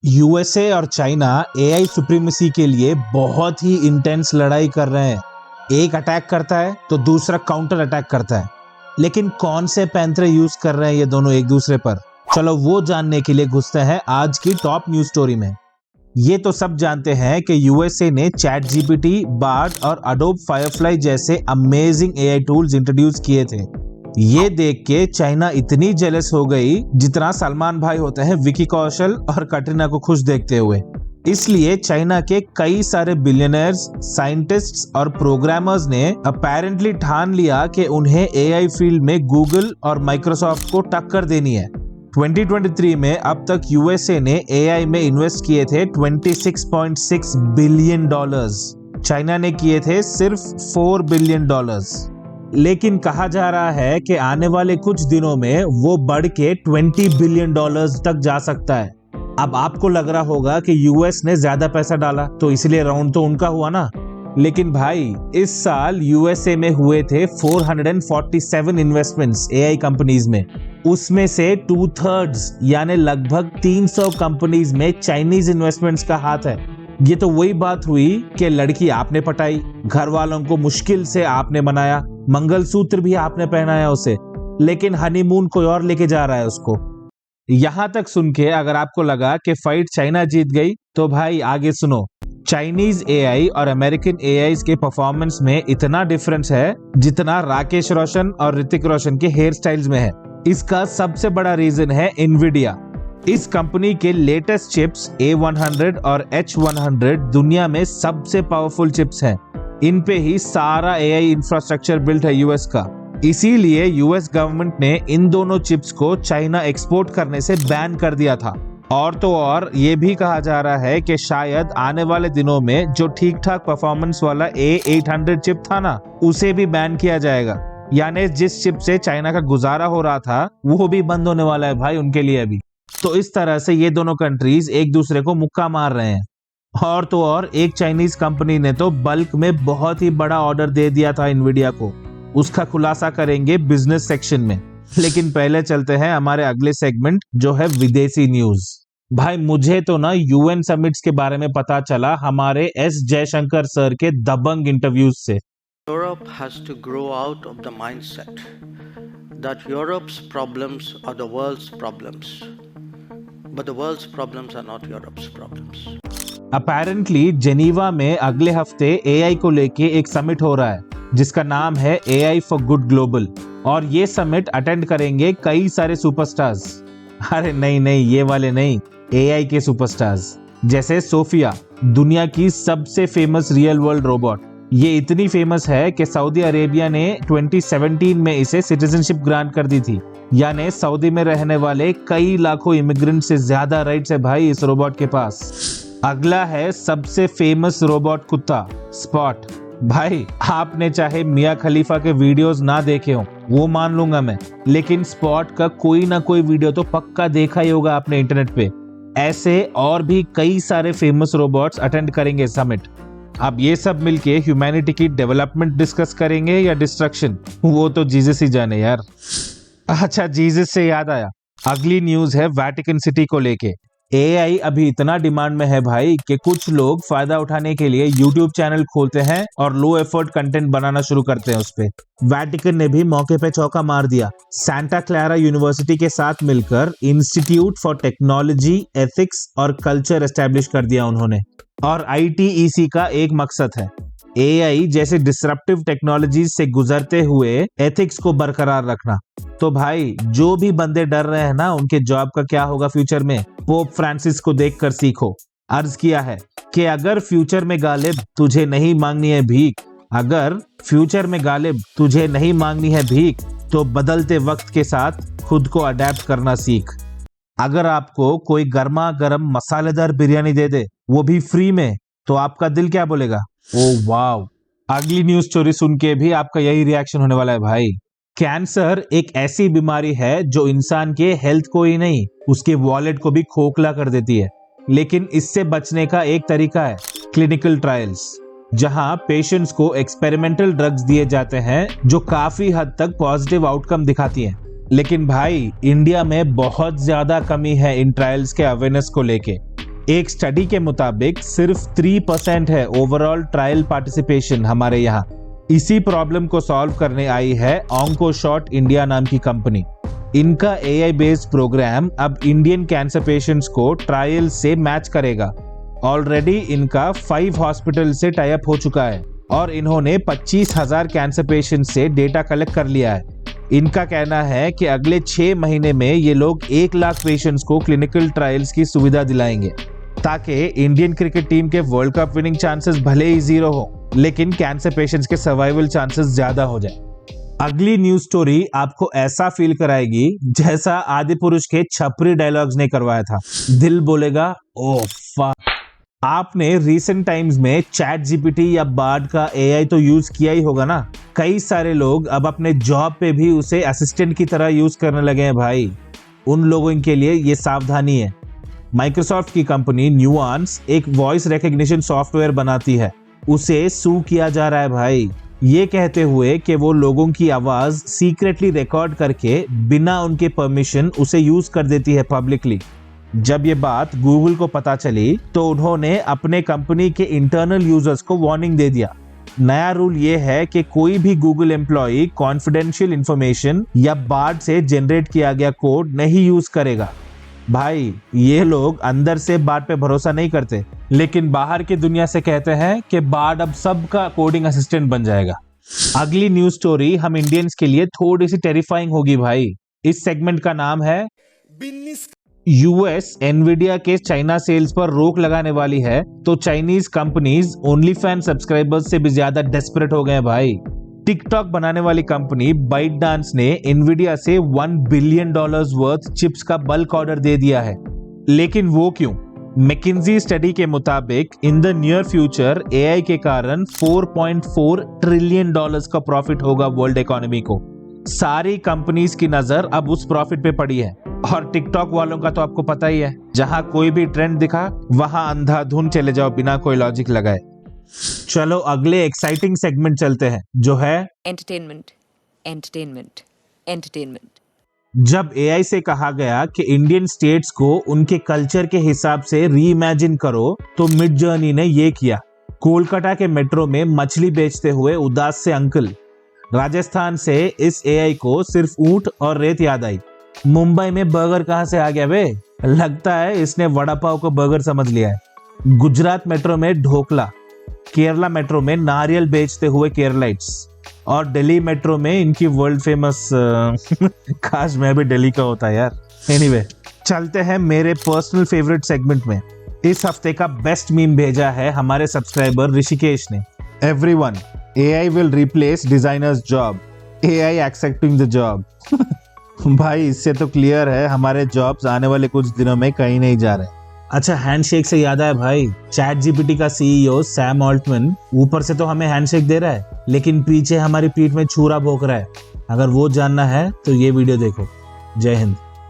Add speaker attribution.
Speaker 1: USA और China AI supremacy के लिए बहुत ही इंटेंस लड़ाई कर रहे हैं। एक अटैक करता है तो दूसरा काउंटर अटैक करता है, लेकिन कौन से पैंतरे यूज कर रहे हैं ये दोनों एक दूसरे पर? चलो वो जानने के लिए घुसते हैं आज की टॉप न्यूज स्टोरी में। ये तो सब जानते हैं कि यूएसए ने चैट जीपीटी, बार्ड और अडोब फायरफ्लाई जैसे अमेजिंग एआई टूल्स इंट्रोड्यूस किए थे। ये देख के चाइना इतनी जेलस हो गई जितना सलमान भाई होते हैं विकी कौशल और कटरीना को खुश देखते हुए। इसलिए चाइना के कई सारे बिलियनर्स, साइंटिस्ट्स और प्रोग्रामर्स ने अपेरेंटली ठान लिया कि उन्हें एआई फील्ड में गूगल और माइक्रोसॉफ्ट को टक्कर देनी है। 2023 में अब तक यूएसए ने एआई में इन्वेस्ट किए थे $26.6 बिलियन। चाइना ने किए थे सिर्फ $4 बिलियन। लेकिन कहा जा रहा है कि आने वाले कुछ दिनों में वो बढ़ के $20 बिलियन तक जा सकता है। अब आपको लग रहा होगा कि यूएस ने ज्यादा पैसा डाला तो इसलिए राउंड तो उनका हुआ ना, लेकिन भाई इस साल यूएसए में हुए थे 447 इन्वेस्टमेंट्स एआई कंपनीज में। उसमें से 2/3 यानी लगभग 300 कंपनीज में चाइनीज इन्वेस्टमेंट्स का हाथ है। ये तो वही बात हुई कि लड़की आपने पटाई, घर वालों को मुश्किल से आपने बनाया, मंगलसूत्र भी आपने पहनाया उसे, लेकिन हनीमून कोई और लेके जा रहा है उसको। यहां तक सुन के अगर आपको लगा कि फाइट चाइना जीत गई तो भाई आगे सुनो। चाइनीज एआई और अमेरिकन एआई के परफॉर्मेंस में इतना डिफरेंस है जितना राकेश रोशन और ऋतिक रोशन के हेयर स्टाइल्स में है। इसका सबसे बड़ा रीजन है एनवीडिया। इस कंपनी के लेटेस्ट चिप्स A100 और H100 दुनिया में सबसे पावरफुल चिप्स हैं। इन पे ही सारा एआई इंफ्रास्ट्रक्चर बिल्ट है यूएस का। इसीलिए यूएस गवर्नमेंट ने इन दोनों चिप्स को चाइना एक्सपोर्ट करने से बैन कर दिया था। और तो और ये भी कहा जा रहा है कि शायद आने वाले दिनों में जो ठीक ठाक परफॉर्मेंस वाला A800 चिप था ना, उसे भी बैन किया जाएगा। यानी जिस चिप से चाइना का गुजारा हो रहा था वो भी बंद होने वाला है भाई उनके लिए अभी। तो इस तरह से ये दोनों कंट्रीज एक दूसरे को मुक्का मार रहे हैं। और तो और एक चाइनीज कंपनी ने तो बल्क में बहुत ही बड़ा ऑर्डर दे दिया था एनवीडिया को। उसका खुलासा करेंगे बिजनेस सेक्शन में, लेकिन पहले चलते हैं हमारे अगले सेगमेंट जो है विदेशी न्यूज। भाई मुझे तो ना यूएन समिट्स के बारे में पता चला हमारे एस जयशंकर सर के दबंग इंटरव्यूज से।
Speaker 2: Europe has to grow out of the mindset that Europe's problems are the world's problems, but the world's problems are not Europe's problems.
Speaker 1: Apparently Geneva में अगले हफ्ते एआई को लेके एक समिट हो रहा है जिसका नाम है एआई फॉर गुड ग्लोबल, और ये समिट अटेंड करेंगे कई सारे सुपरस्टार्स। अरे नहीं ये वाले नहीं, एआई के सुपरस्टार्स जैसे सोफिया, दुनिया की सबसे फेमस रियल वर्ल्ड रोबोट। ये इतनी फेमस है कि सऊदी अरेबिया ने 2017 में इसे सिटीजनशिप ग्रांट कर दी थी। यानी सऊदी में रहने वाले कई लाखों इमिग्रेंट से ज्यादा राइट्स है भाई इस रोबोट के पास। अगला है सबसे फेमस रोबोट कुत्ता स्पॉट। भाई आपने चाहे मियां खलीफा के वीडियोस ना देखे हो वो मान लूंगा मैं, लेकिन स्पॉट का कोई ना कोई वीडियो तो पक्का देखा ही होगा आपने इंटरनेट पे। ऐसे और भी कई सारे फेमस रोबोट्स अटेंड करेंगे समिट। अब ये सब मिलके ह्यूमैनिटी की डेवलपमेंट डिस्कस करेंगे या डिस्ट्रक्शन, वो तो जीसस ही जाने यार। अच्छा, जीसस से याद आया, अगली न्यूज है वेटिकन सिटी को लेके। एआई अभी इतना डिमांड में है भाई कि कुछ लोग फायदा उठाने के लिए यूट्यूब चैनल खोलते हैं और लो एफर्ट कंटेंट बनाना शुरू करते हैं उस पे। वेटिकन ने भी मौके पे चौका मार दिया। सांता क्लारा यूनिवर्सिटी के साथ मिलकर इंस्टीट्यूट फॉर टेक्नोलॉजी, एथिक्स और कल्चर एस्टेब्लिश कर दिया उन्होंने। और आईटीईसी का एक मकसद है एआई जैसे डिसरप्टिव टेक्नोलॉजीज से गुजरते हुए एथिक्स को बरकरार रखना। तो भाई जो भी बंदे डर रहे हैं ना उनके जॉब का क्या होगा फ्यूचर में, पोप फ्रांसिस को देखकर सीखो। अर्ज किया है कि अगर फ्यूचर में गालिब तुझे नहीं मांगनी है भीख, अगर फ्यूचर में गालिब तुझे नहीं मांगनी है भीख, तो बदलते वक्त के साथ खुद को अडेप्ट करना सीख। अगर आपको कोई गर्मा गर्म मसालेदार बिरयानी दे दे, वो भी फ्री में, तो आपका दिल क्या बोलेगा? ओह वाव। अगली न्यूज स्टोरी सुन के भी आपका यही रिएक्शन होने वाला है भाई। कैंसर एक ऐसी बीमारी है जो इंसान के हेल्थ को ही नहीं उसके वॉलेट को भी खोखला कर देती है। लेकिन इससे बचने का एक तरीका है क्लिनिकल ट्रायल्स, जहां पेशेंट्स को एक्सपेरिमेंटल ड्रग्स दिए जाते हैं जो काफी हद तक पॉजिटिव आउटकम दिखाती हैं। लेकिन भाई इंडिया में बहुत ज्यादा कमी है इन ट्रायल्स के अवेयरनेस को लेके। एक स्टडी के मुताबिक सिर्फ 3% है ओवरऑल ट्रायल पार्टिसिपेशन हमारे यहाँ। इसी प्रॉब्लम को सॉल्व करने आई है ऑन्कोशॉट इंडिया नाम की कंपनी। इनका AI बेस्ड प्रोग्राम अब इंडियन कैंसर पेशेंट्स को ट्रायल से मैच करेगा। ऑलरेडी इनका 5 हॉस्पिटल से टाई अप हो चुका है और इन्होंने 25,000 कैंसर पेशेंट से डेटा कलेक्ट कर लिया है। इनका कहना है कि अगले 6 महीने में ये लोग 1 लाख पेशेंट्स को क्लिनिकल ट्रायल्स की सुविधा दिलाएंगे, ताकि इंडियन क्रिकेट टीम के वर्ल्ड कप विनिंग चांसेस भले ही 0 हो, लेकिन कैंसर पेशेंट्स के सर्वाइवल चांसेस ज्यादा हो जाए। अगली न्यूज स्टोरी आपको ऐसा फील कराएगी जैसा आदि पुरुष के छपरी डायलॉग्स ने करवाया था। दिल बोलेगा ओह फक। आपने रिसेंट टाइम्स में चैट जीपीटी या बार्ड का AI तो यूज किया ही होगा ना। कई सारे लोग अब अपने जॉब पे भी उसे असिस्टेंट की तरह यूज करने लगे हैं भाई। उन लोगों के लिए ये सावधानी है। माइक्रोसॉफ्ट की कंपनी न्यूआंस एक वॉइस रिकग्निशन सॉफ्टवेयर बनाती है, उसे सू किया जा रहा है भाई, ये कहते हुए कि वो लोगों की आवाज सीक्रेटली रिकॉर्ड करके बिना उनके परमिशन उसे यूज कर देती है पब्लिकली। जब ये बात गूगल को पता चली तो उन्होंने अपने कंपनी के इंटरनल यूजर्स को वार्निंग दे दिया। नया रूल ये है कि कोई भी गूगल एम्प्लॉय कॉन्फिडेंशियल इंफॉर्मेशन या बार्ड से जनरेट किया गया कोड नहीं यूज करेगा। भाई ये लोग अंदर से बार्ड पे भरोसा नहीं करते, लेकिन बाहर की दुनिया से कहते हैं कि बार्ड अब सबका कोडिंग असिस्टेंट बन जाएगा। अगली न्यूज स्टोरी हम इंडियंस के लिए थोड़ी सी टेरिफाइंग होगी भाई। इस सेगमेंट का नाम है यूएस एनवीडिया के चाइना सेल्स पर रोक लगाने वाली है, तो Chinese companies only fan subscribers से भी ज्यादा डेस्परेट हो गए हैं भाई। टिकटॉक बनाने वाली कंपनी बाइटडांस ने एनवीडिया से $1 बिलियन वर्थ चिप्स का बल्क ऑर्डर दे दिया है। लेकिन वो क्यों? मैकिंजी स्टडी के मुताबिक in the near future AI के कारण $4.4 ट्रिलियन का प्रॉफिट होगा वर्ल्ड इकोनॉमी को। सारी कंपनीज की नजर अब उस प्रॉफिट पे पड़ी है, और टिकटॉक वालों का तो आपको पता ही है, जहां कोई भी ट्रेंड दिखा वहां अंधाधुन चले जाओ बिना कोई लॉजिक लगाए। चलो अगले एक्साइटिंग सेगमेंट चलते हैं, जो है
Speaker 3: एंटरटेनमेंट एंटरटेनमेंट एंटरटेनमेंट।
Speaker 1: जब AI से कहा गया कि इंडियन स्टेट्स को उनके कल्चर के हिसाब से रीइमेजिन करो, तो मिड जर्नी ने ये किया। कोलकाता के मेट्रो में मछली बेचते हुए उदास से अंकल। राजस्थान से इस AI को सिर्फ ऊंट और रेत याद आई। मुंबई में बर्गर कहां से आ गया बे? लगता है इसने वड़ा पाव को बर्गर समझ लिया है। गुजरात मेट्रो में ढोकला, केरला मेट्रो में नारियल बेचते हुए केरलाइट्स, और दिल्ली मेट्रो में इनकी वर्ल्ड फेमस काश मैं भी दिल्ली का होता यार। एनीवे, चलते हैं मेरे पर्सनल फेवरेट सेगमेंट में। इस हफ्ते का बेस्ट मीम भेजा है हमारे सब्सक्राइबर ऋषिकेश ने। Everyone, AI will replace designers job. AI accepting the job. भाई इससे तो क्लियर है हमारे जॉब्स आने वाले कुछ दिनों में कहीं नहीं जा रहे। अच्छा, हैंडशेक से याद आया भाई, चैट जीपीटी का CEO सैम ऑल्टमैन ऊपर से तो हमें हैंडशेक दे रहा है, लेकिन पीछे हमारी पीठ में छुरा भोंक रहा है। अगर वो जानना है तो ये वीडियो देखो। जय हिंद।